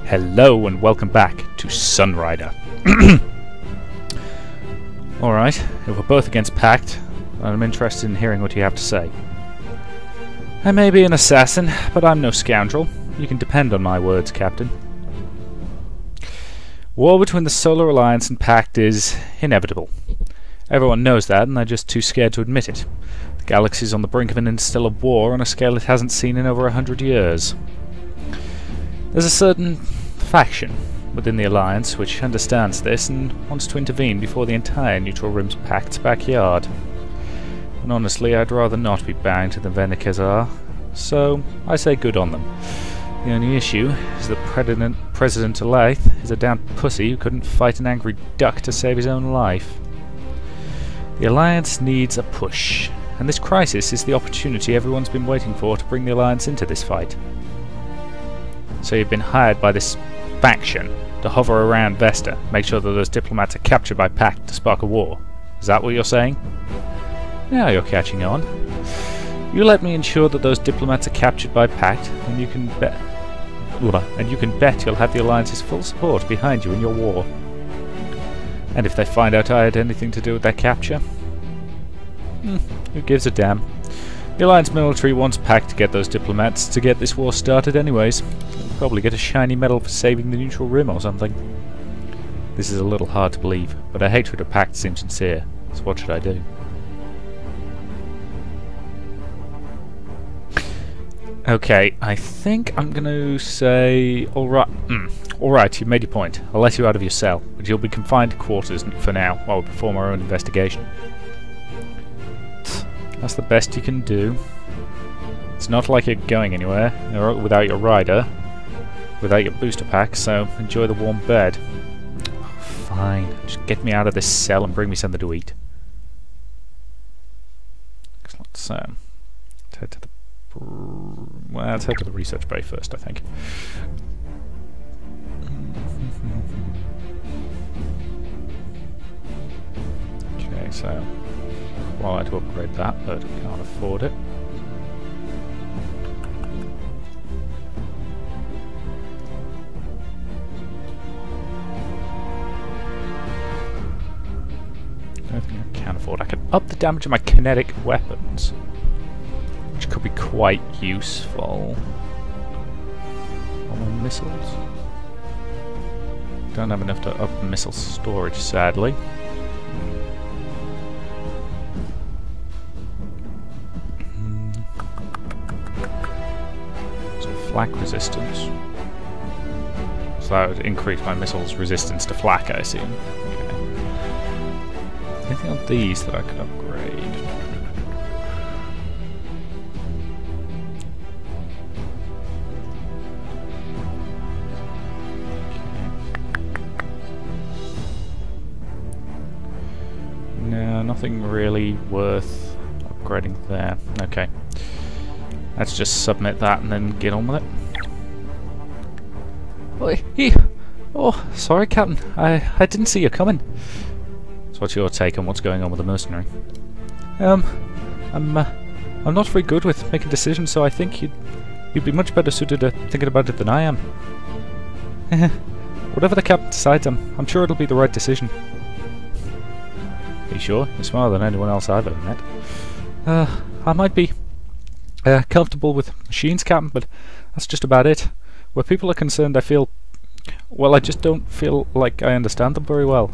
Hello and welcome back to Sunrider. Alright, if we're both against Pact, I'm interested in hearing what you have to say. I may be an assassin, but I'm no scoundrel. You can depend on my words, Captain. War between the Solar Alliance and Pact is inevitable. Everyone knows that, and they're just too scared to admit it. The galaxy's on the brink of an interstellar war on a scale it hasn't seen in over 100 years. There's a certain faction within the Alliance which understands this and wants to intervene before the entire Neutral Rim's Pact's backyard. And honestly, I'd rather not be bowing to the Venikazar, so I say good on them. The only issue is that President Elaith is a damn pussy who couldn't fight an angry duck to save his own life. The Alliance needs a push, and this crisis is the opportunity everyone's been waiting for to bring the Alliance into this fight. So you've been hired by this faction to hover around Vesta, make sure that those diplomats are captured by Pact to spark a war. Is that what you're saying? Now you're catching on. You let me ensure that those diplomats are captured by Pact, and you can bet you'll have the Alliance's full support behind you in your war. And if they find out I had anything to do with their capture, who gives a damn? The Alliance military wants Pact to get those diplomats to get this war started anyways. They'll probably get a shiny medal for saving the Neutral Rim or something. This is a little hard to believe, but our hatred of Pact seems sincere, so what should I do? Okay, I think I'm going to say... Alright, you've made your point. I'll let you out of your cell, but you'll be confined to quarters for now while we perform our own investigation. That's the best you can do. It's not like you're going anywhere without your rider, without your booster pack, so enjoy the warm bed. Fine, just get me out of this cell and bring me something to eat. Let's head to the... Well, let's head to the research bay first, I think. Okay, so... Well, I had to upgrade that, but I can't afford it. I don't think I can afford it. I can up the damage of my kinetic weapons, which could be quite useful. On my missiles. Don't have enough to up missile storage, sadly. Flak resistance. So that would increase my missile's resistance to flak, I assume. Okay. Anything on these that I could upgrade? Okay. No, nothing really worth upgrading there. Okay. Let's just submit that and then get on with it. Oh, sorry, Captain. I didn't see you coming. So what's your take on what's going on with the mercenary? I'm not very good with making decisions, so I think you'd be much better suited to thinking about it than I am. Whatever the Captain decides, I'm sure it'll be the right decision. Are you sure? You're smarter than anyone else I've ever met. I might be comfortable with machines, Captain, but that's just about it. Where people are concerned, I feel... Well, I just don't feel like I understand them very well.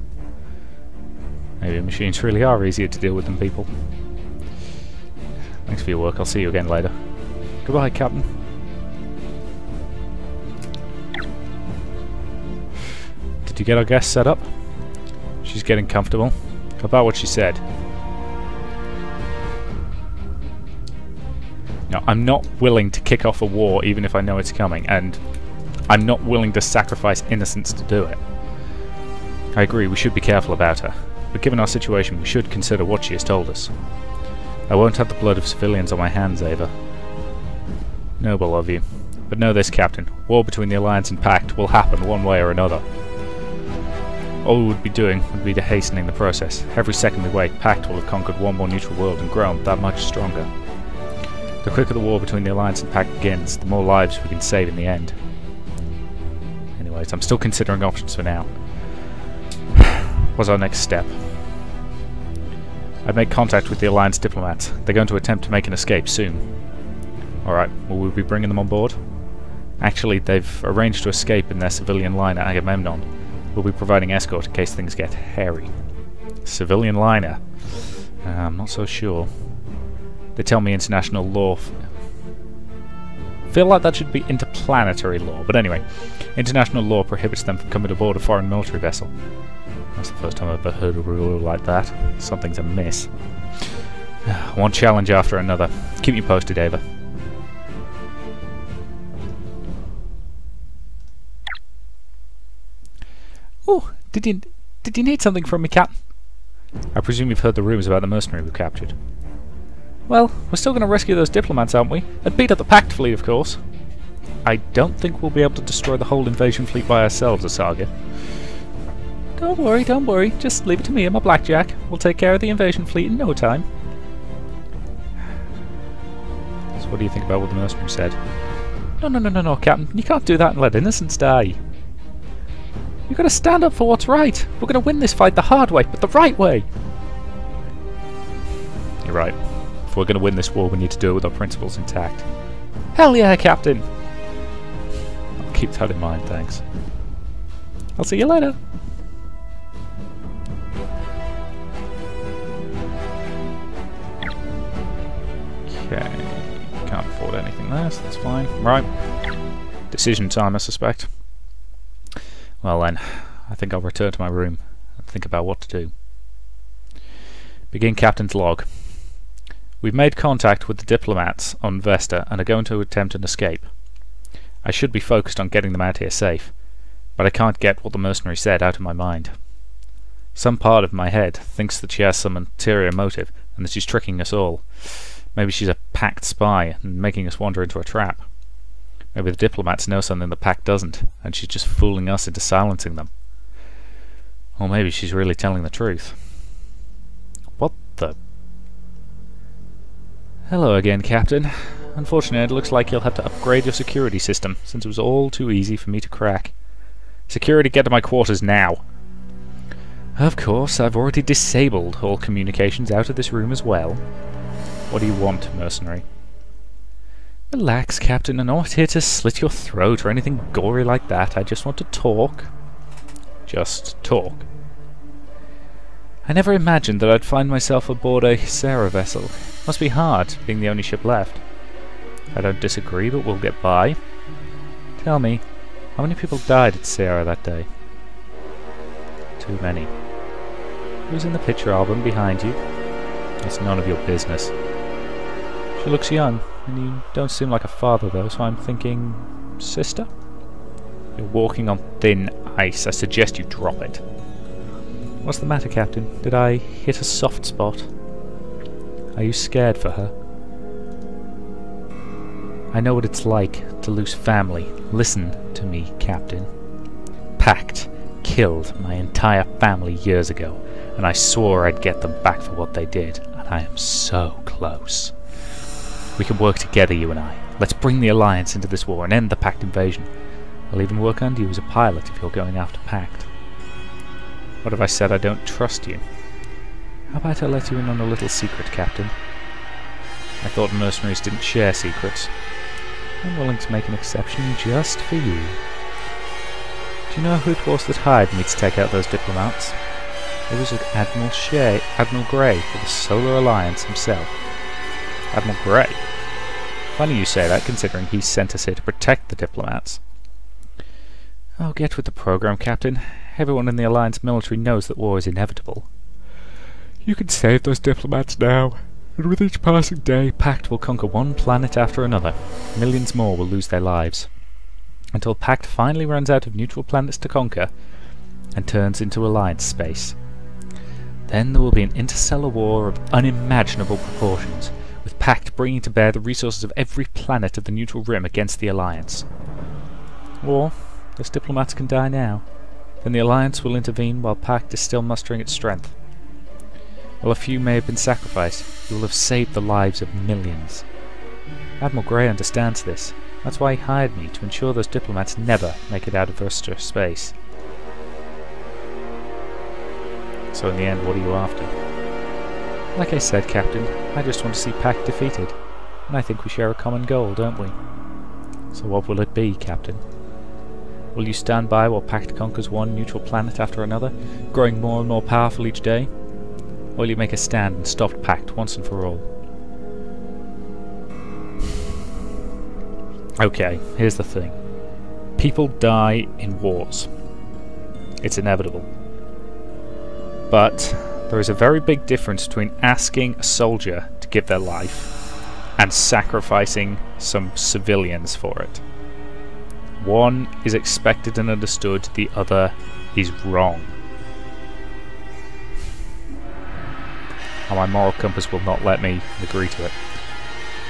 Maybe machines really are easier to deal with than people. Thanks for your work. I'll see you again later. Goodbye, Captain. Did you get our guest set up? She's getting comfortable. About what she said. No, I'm not willing to kick off a war even if I know it's coming, and I'm not willing to sacrifice innocents to do it. I agree, we should be careful about her, but given our situation we should consider what she has told us. I won't have the blood of civilians on my hands, Ava. Noble of you. But know this, Captain, war between the Alliance and Pact will happen one way or another. All we would be doing would be hastening the process. Every second we wait, Pact will have conquered one more neutral world and grown that much stronger. The quicker the war between the Alliance and Pact begins, the more lives we can save in the end. Anyway, Anyways, I'm still considering options for now. What's our next step? I've made contact with the Alliance diplomats. They're going to attempt to make an escape soon. Alright, will we be bringing them on board? Actually, they've arranged to escape in their civilian liner Agamemnon. We'll be providing escort in case things get hairy. Civilian liner? I'm not so sure. They tell me international law... feel like that should be interplanetary law, but anyway. International law prohibits them from coming aboard a foreign military vessel. That's the first time I've ever heard of a rule like that. Something's amiss. One challenge after another. Keep me posted, Ava. Oh, did you need something from me, Captain? I presume you've heard the rumours about the mercenary we've captured. Well, we're still going to rescue those diplomats, aren't we? And beat up the Pact fleet, of course. I don't think we'll be able to destroy the whole invasion fleet by ourselves, Asaga. Don't worry. Just leave it to me and my blackjack. We'll take care of the invasion fleet in no time. So what do you think about what the mercenary said? No, Captain. You can't do that and let innocents die. You've got to stand up for what's right. We're going to win this fight the hard way, but the right way. You're right. If we're going to win this war, we need to do it with our principles intact. Hell yeah, Captain! I'll keep that in mind, thanks. I'll see you later. Okay. Can't afford anything there, so that's fine. Right. Decision time, I suspect. Well then, I think I'll return to my room and think about what to do. Begin Captain's log. We've made contact with the diplomats on Vesta and are going to attempt an escape. I should be focused on getting them out here safe, but I can't get what the mercenary said out of my mind. Some part of my head thinks that she has some ulterior motive and that she's tricking us all. Maybe she's a Pact spy and making us wander into a trap. Maybe the diplomats know something the Pact doesn't, and she's just fooling us into silencing them. Or maybe she's really telling the truth. What the... Hello again, Captain. Unfortunately, it looks like you'll have to upgrade your security system, since it was all too easy for me to crack. Security, get to my quarters now! Of course, I've already disabled all communications out of this room as well. What do you want, mercenary? Relax, Captain, I'm not here to slit your throat or anything gory like that. I just want to talk. Just talk. I never imagined that I'd find myself aboard a Sarah vessel. Must be hard, being the only ship left. I don't disagree, but we'll get by. Tell me, how many people died at Sarah that day? Too many. Who's in the picture album behind you? It's none of your business. She looks young, and you don't seem like a father though, so I'm thinking... sister? You're walking on thin ice. I suggest you drop it. What's the matter, Captain? Did I hit a soft spot? Are you scared for her? I know what it's like to lose family. Listen to me, Captain. Pact killed my entire family years ago, and I swore I'd get them back for what they did, and I am so close. We can work together, you and I. Let's bring the Alliance into this war and end the Pact invasion. I'll even work under you as a pilot if you're going after Pact. What if I said I don't trust you? How about I let you in on a little secret, Captain? I thought mercenaries didn't share secrets. I'm willing to make an exception just for you. Do you know who it was that hired me to take out those diplomats? It was Admiral Grey for the Solar Alliance himself. Admiral Grey? Funny you say that, considering he sent us here to protect the diplomats. Oh, get with the program, Captain. Everyone in the Alliance military knows that war is inevitable. You can save those diplomats now, and with each passing day, Pact will conquer one planet after another. Millions more will lose their lives. Until Pact finally runs out of neutral planets to conquer, and turns into Alliance space. Then there will be an interstellar war of unimaginable proportions, with Pact bringing to bear the resources of every planet of the neutral rim against the Alliance. Or, those diplomats can die now. Then the Alliance will intervene while Pact is still mustering its strength. While a few may have been sacrificed, you will have saved the lives of millions. Admiral Grey understands this. That's why he hired me, to ensure those diplomats never make it out of Earth's space. So in the end, what are you after? Like I said, Captain, I just want to see Pact defeated. And I think we share a common goal, don't we? So what will it be, Captain? Will you stand by while Pact conquers one neutral planet after another, growing more and more powerful each day? Or will you make a stand and stop Pact once and for all? Okay, here's the thing. People die in wars. It's inevitable. But there is a very big difference between asking a soldier to give their life and sacrificing some civilians for it. One is expected and understood, the other is wrong. And my moral compass will not let me agree to it.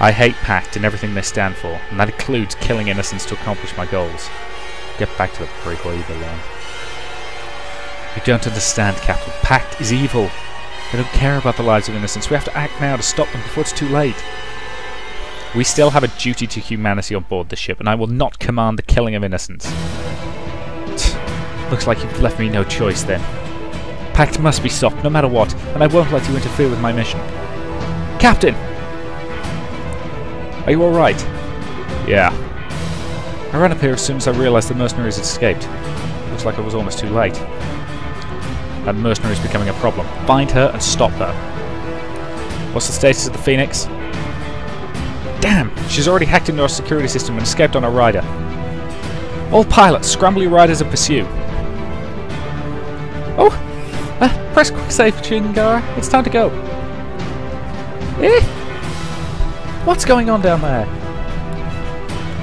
I hate Pact and everything they stand for, and that includes killing innocents to accomplish my goals. Get back to the brig where you belong. You don't understand, Captain. Pact is evil. They don't care about the lives of innocents. We have to act now to stop them before it's too late. We still have a duty to humanity on board the ship, and I will not command the killing of innocents. Looks like you've left me no choice then. Pact must be stopped, no matter what, and I won't let you interfere with my mission. Captain! Are you alright? Yeah. I ran up here as soon as I realised the mercenaries had escaped. Looks like it was almost too late. That mercenary is becoming a problem. Find her and stop her. What's the status of the Phoenix? Damn! She's already hacked into our security system and escaped on a rider. All pilots, scramble your riders and pursue. Oh! Press quick save, Chingara. It's time to go. Eh? What's going on down there?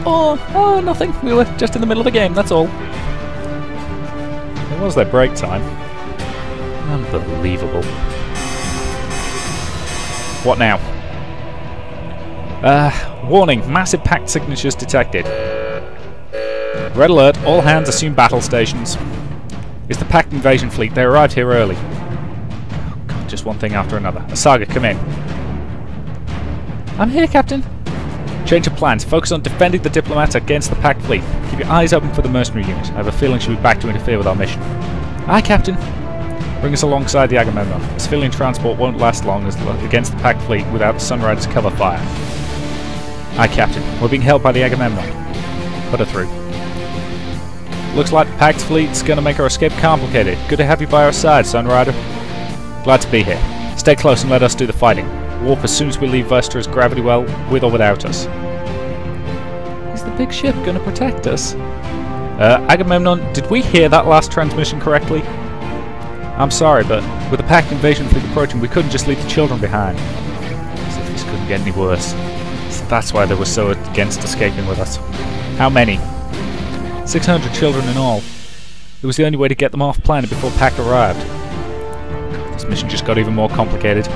Oh, nothing. We were just in the middle of a game, that's all. It was their break time. Unbelievable. What now? Warning, massive Pact signatures detected. Red alert, all hands assume battle stations. It's the Pact invasion fleet, they arrived here early. Oh God, just one thing after another. Asaga, come in. I'm here, Captain. Change of plans, focus on defending the diplomats against the Pact fleet. Keep your eyes open for the mercenary unit. I have a feeling she'll be back to interfere with our mission. Aye, Captain. Bring us alongside the Agamemnon. Civilian transport won't last long against the Pact fleet without the Sunrider's cover fire. Aye, Captain. We're being held by the Agamemnon. Put her through. Looks like the Pact fleet's gonna make our escape complicated. Good to have you by our side, Sunrider. Glad to be here. Stay close and let us do the fighting. Warp as soon as we leave Vestra's gravity well, with or without us. Is the big ship gonna protect us? Agamemnon, did we hear that last transmission correctly? I'm sorry, but with the Pact invasion fleet approaching, we couldn't just leave the children behind. As if this couldn't get any worse. So that's why they were so against escaping with us. How many? 600 children in all. It was the only way to get them off planet before Pact arrived. God, this mission just got even more complicated.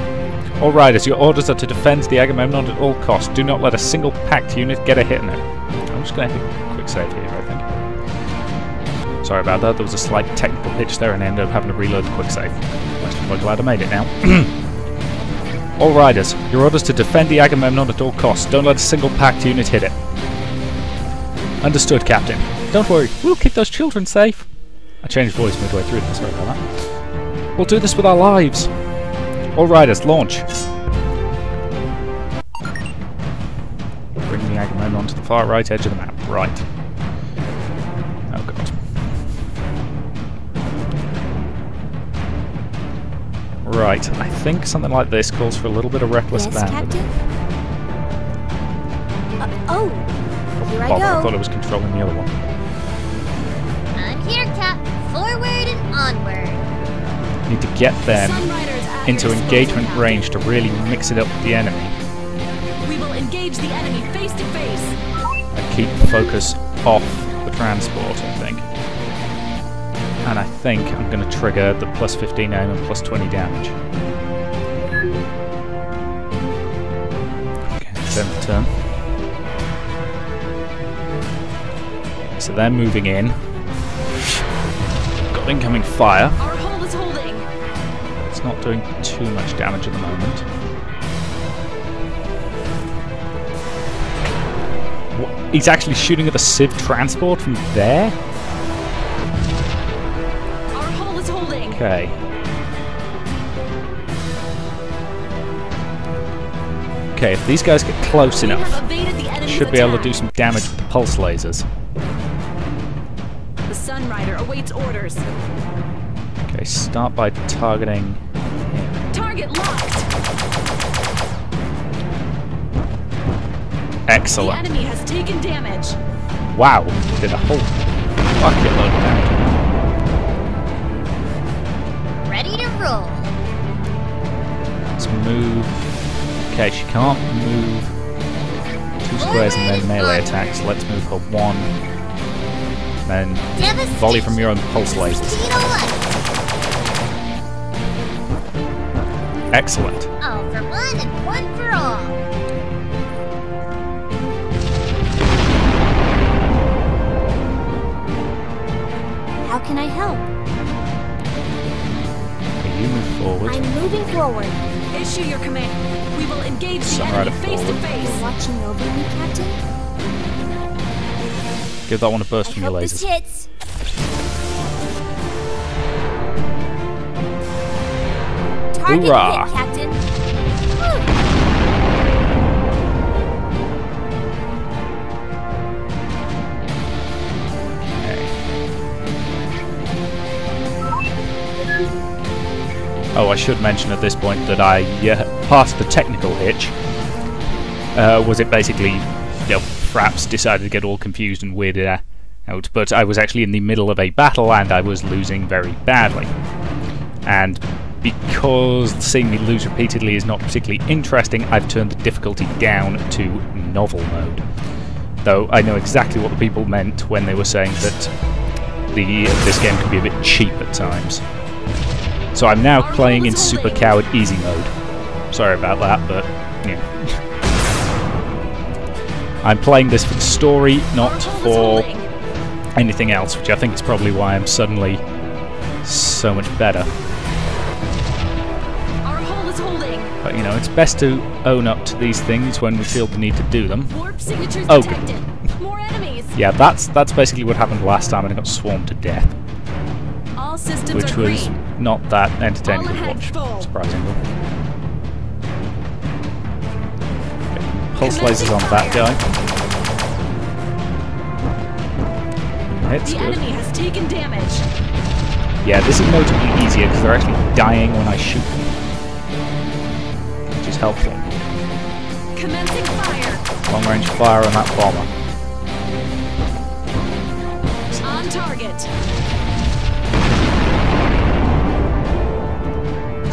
All riders, your orders are to defend the Agamemnon at all costs. Do not let a single Pact unit get a hit in it. I'm just going to hit a quick save here, I think. Sorry about that, there was a slight technical hitch there and I ended up having to reload the quick save. I'm quite glad I made it now. All riders, your orders to defend the Agamemnon at all costs. Don't let a single Pact unit hit it. Understood, Captain. Don't worry, we'll keep those children safe. I changed voice midway through this, sorry about that. We'll do this with our lives. All riders, launch. Bring the Agamemnon to the far right edge of the map. Right. Oh God. Right, I think something like this calls for a little bit of reckless abandon. Captain? Oh, here I go. I thought I was controlling the other one. I'm here, Cap. Forward and onward. Need to get them into engagement range to really mix it up with the enemy. We will engage the enemy face to face. And keep the focus off the transport, I think. And I think I'm going to trigger the plus 15 aim and plus 20 damage. Okay, then the turn. So they're moving in. Got incoming fire. Our hull is holding. It's not doing too much damage at the moment. He's actually shooting at the Civ transport from there? Our hull is holding. Okay. Okay, if these guys get close We enough, have evaded the enemy's should be able to do attack. some damage with the pulse lasers. The Sunrider awaits orders. Okay, start by targeting him. Target locked. The Excellent. enemy has taken damage. Wow, did a whole bucket load of damage. Ready to roll. Let's move. Okay, she can't move 2 squares and then melee attacks. Let's move her 1. Then volley from your own pulse lasers. Speed of light. Excellent. All for one and one for all. How can I help? Okay, you move forward. I'm moving forward. Issue your command. We will engage the Sunrider enemy face to forward. face. You're watching over me, Captain? Give that one a burst I from your hope this lasers. hits. Target Hoorah. hit, Captain. Oh, I should mention at this point that I passed the technical hitch. Was it basically, Fraps decided to get all confused and weirded out, but I was actually in the middle of a battle and I was losing very badly. And because seeing me lose repeatedly is not particularly interesting, I've turned the difficulty down to novel mode. Though I know exactly what the people meant when they were saying that this game can be a bit cheap at times. So I'm now playing in Super Coward Easy mode. Sorry about that, but yeah. I'm playing this for the story, not for anything else, which I think is probably why I'm suddenly so much better. Our hull is holding. But it's best to own up to these things when we feel the need to do them. Warp signatures Oh, detected. More enemies. Yeah, that's basically what happened last time and I got swarmed to death. All systems Which are was green. not that entertaining All to ahead, watch, full. surprisingly. Pulse lasers on that guy. Hits, The good. enemy has taken damage. Yeah, this is notably easier because they're actually dying when I shoot them. Which is helpful. Commencing fire. Long range fire on that bomber. On target.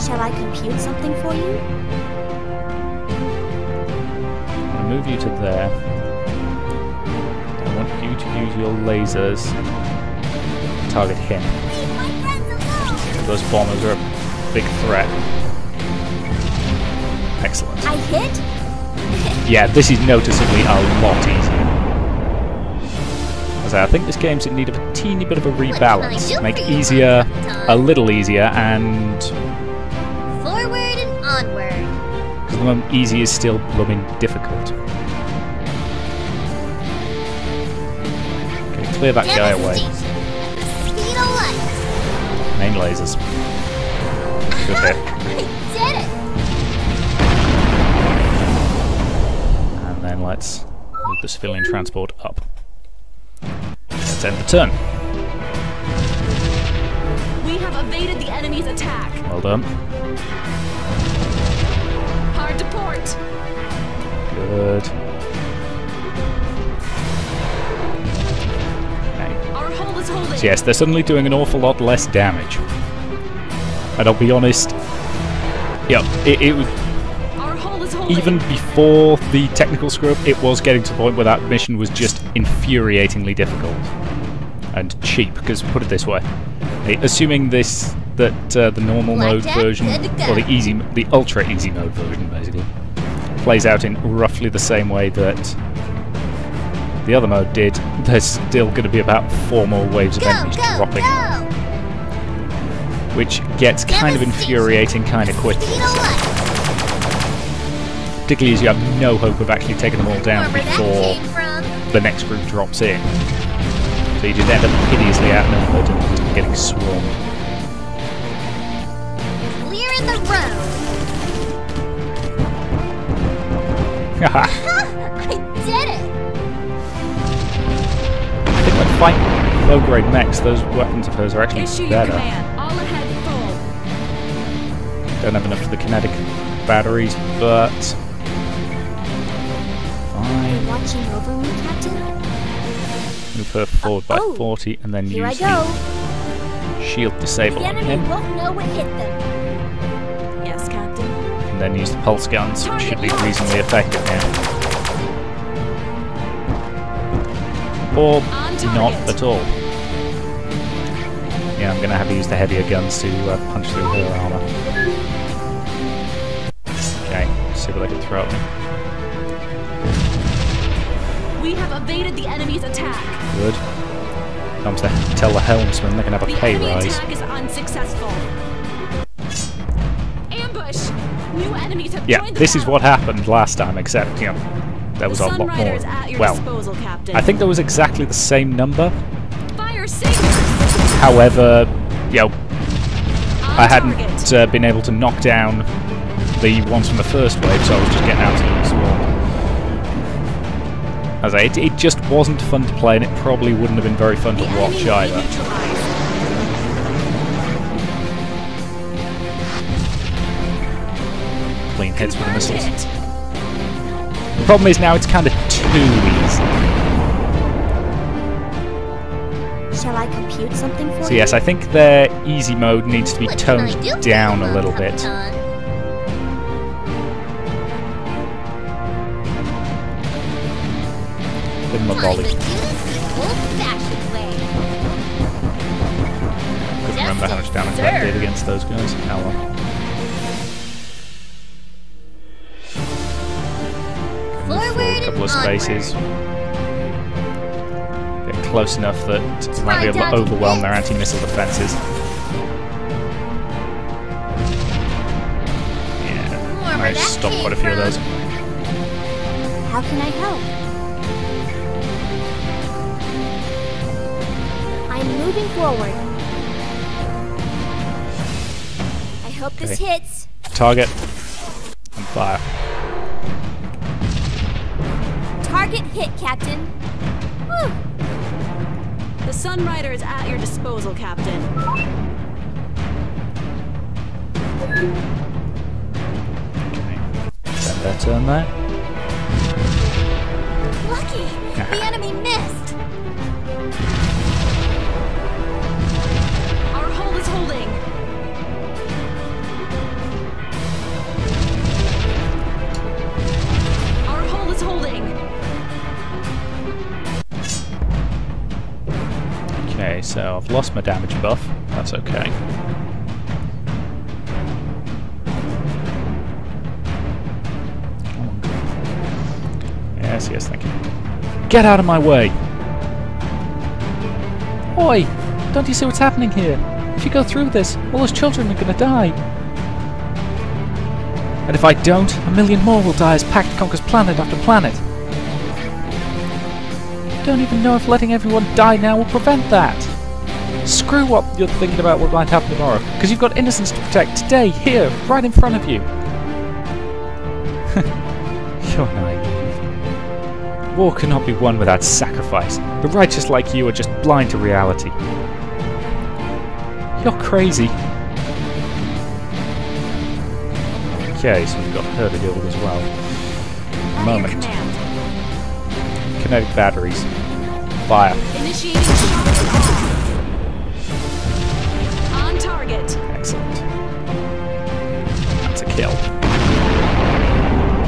Shall I compute something for you? I'll move you to there. I want you to use your lasers to target him. Leave my friends alone! Those bombers are a big threat. Excellent. I hit? Yeah, this is noticeably a lot easier. As I think this game's in need of a teeny bit of a rebalance. do Make for it you, easier, Tom? a little easier, and Forward and onward. because the moment easy is still blooming difficult. Okay, clear that guy away. Devastation at the speed of light. Main lasers. Good hit. I did it! And then let's move the civilian transport up. Let's end the turn. We have evaded the enemy's attack. Well done. Hard to port. Good. Okay. Our hull is holding. So yes, they're suddenly doing an awful lot less damage. And I'll be honest, it was Our hull is holding. even before the technical screw up, it was getting to the point where that mission was just infuriatingly difficult and cheap. Because put it this way, assuming the normal mode Blackjack, version good to go. or the ultra easy mode version basically plays out in roughly the same way that the other mode did, there's still going to be about 4 more waves of Go, enemies go, dropping, go! which gets kind of Devastation. infuriating kind of quickly. Speed of light. Particularly as you have no hope of actually taking them all down Wherever that before came from. the next group drops in. So you just end up hideously outnumbered and just getting swarmed. Clearing the road. Haha. I did it. I think when fighting low-grade mechs, those weapons of hers are actually Issue your better. command. All ahead full. Don't have enough for the kinetic batteries, but Are fine. you watching over me, Captain? Move her forward by Oh, 40, and then Here I use go. the shield disable The on enemy him, won't know what hit them. Yes, Captain. and then use the pulse guns, which should be reasonably effective now. Or On not target. at all. Yeah, I'm going to have to use the heavier guns to punch through her armor. Okay, see what I can throw at me. We have evaded the enemy's attack. Good. Comes to tell the helmsman they're going to have a The pay enemy rise. attack is unsuccessful. Ambush! New enemies have Yeah, joined the this is battle. what happened last time, except, you know, there was a lot more. Sunrider is at your Well, disposal, Captain. I think there was exactly the same number. Fire saviors! However, you know, On I hadn't target. been able to knock down the ones from the first wave, so I was just getting out to them as well. As it just wasn't fun to play, and it probably wouldn't have been very fun to The watch enemy will be either. neutralized. Clean hits with the Confirmed missiles. hit. The problem is now it's kind of too easy. Shall I compute something for So you? yes, I think their easy mode needs to be What can I toned do for down you, a little bit. Capitan? Give them a Time volley. to do this the old-fashioned way. Couldn't remember how much damage that did against those guys. Oh well. Move forward Forward a couple of and spaces. Get close enough that it might be able to dodge overwhelm their hits. anti-missile defenses. Yeah, More where managed to that stop came quite a few of from. those. How can I help? I'm moving forward. I hope this Okay. hits. Target and fire. Target hit, Captain. Whew. The Sunrider is at your disposal, Captain. Okay. Is that their turn there? Lucky! The enemy missed! Our hull is holding. Our hull is holding. Okay, so I've lost my damage buff. That's okay. Come on, girl. Yes, yes, thank you. Get out of my way! Oi! Don't you see what's happening here? If you go through this, all those children are gonna die. And if I don't, a million more will die as Pact conquers planet after planet. Don't even know if letting everyone die now will prevent that. Screw what you're thinking about what might happen tomorrow, because you've got innocents to protect today, here, right in front of you. You're naive. War cannot be won without sacrifice. The righteous like you are just blind to reality. You're crazy. Okay, so we've got her to deal with as well. At Moment. your command. Kinetic batteries. Fire. Initiating shock and awe. On target. Excellent. That's a kill.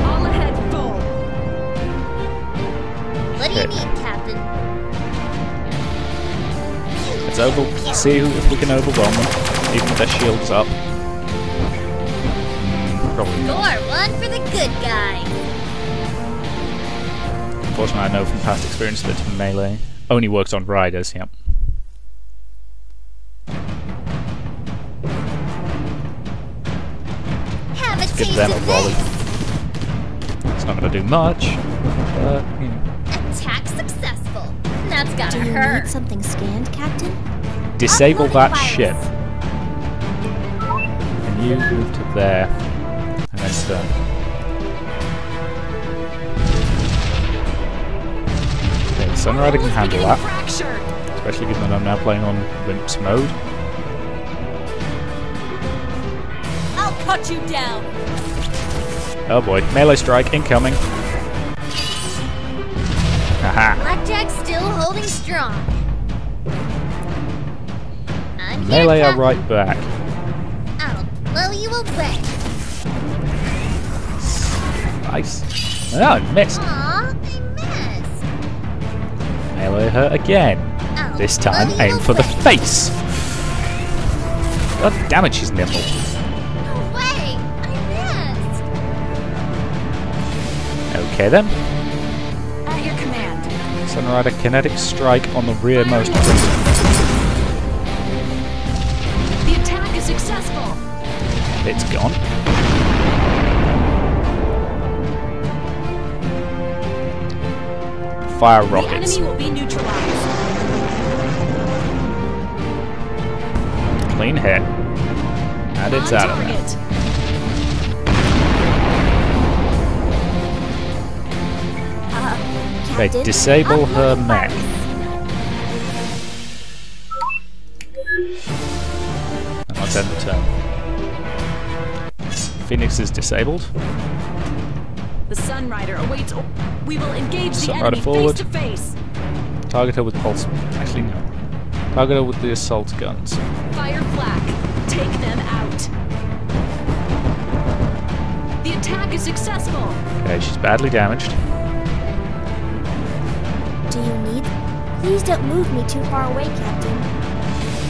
All ahead full. What do you Okay. need, Captain? Let's see if we can overwhelm them, even with their shields up. Probably not. Score one for the good guys. Unfortunately, I know from past experience that melee only works on riders, yep. Have a Give taste them a of volley. this. It's not going to do much, but, you know. Attack success. That's gotta Do you hurt. need something scanned, Captain? Disable that Uploading ship. wireless. And you move to there. And then turn. Okay, the Sunrider can handle that. Fractured. Especially given that I'm now playing on Wimp's mode. I'll cut you down. Oh boy, melee strike incoming. Haha. Blackjack's still holding strong. I'm here, Melee are Captain. right back. I'll blow you away. Nice. Oh, I missed. Aw, I missed. Melee her again. I'll This time, blow you aim for the away. face. God damn it, she's nimble. No way! I missed. Okay then. At your command. Sunrider kinetic strike on the rearmost prism. The attack is successful. It's gone. Fire The rockets. enemy will be neutralized. Clean hit. And it's On out of there. target. Okay, Captain? disable her Uploading mech. wireless. And let's end the turn. Phoenix is disabled. The Sunrider awaits. We will engage the Sunrider enemy forward. face to face. Target her with pulse. Actually, no. Target her with the assault guns. Fire flak. Take them out. The attack is successful. Okay, she's badly damaged. Do you need? Please don't move me too far away, Captain.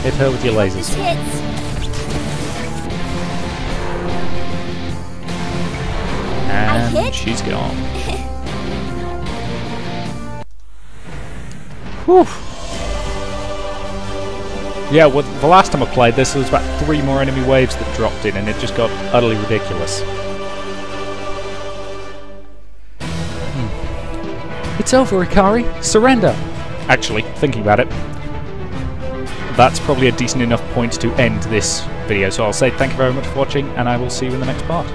Hit her with your This lasers. hits. And hit? she's gone. Whew. Yeah, well, the last time I played this, there was about 3 more enemy waves that dropped in, and it just got utterly ridiculous. It's over, Ikari. Surrender! Actually, thinking about it, that's probably a decent enough point to end this video, so I'll say thank you very much for watching, and I will see you in the next part.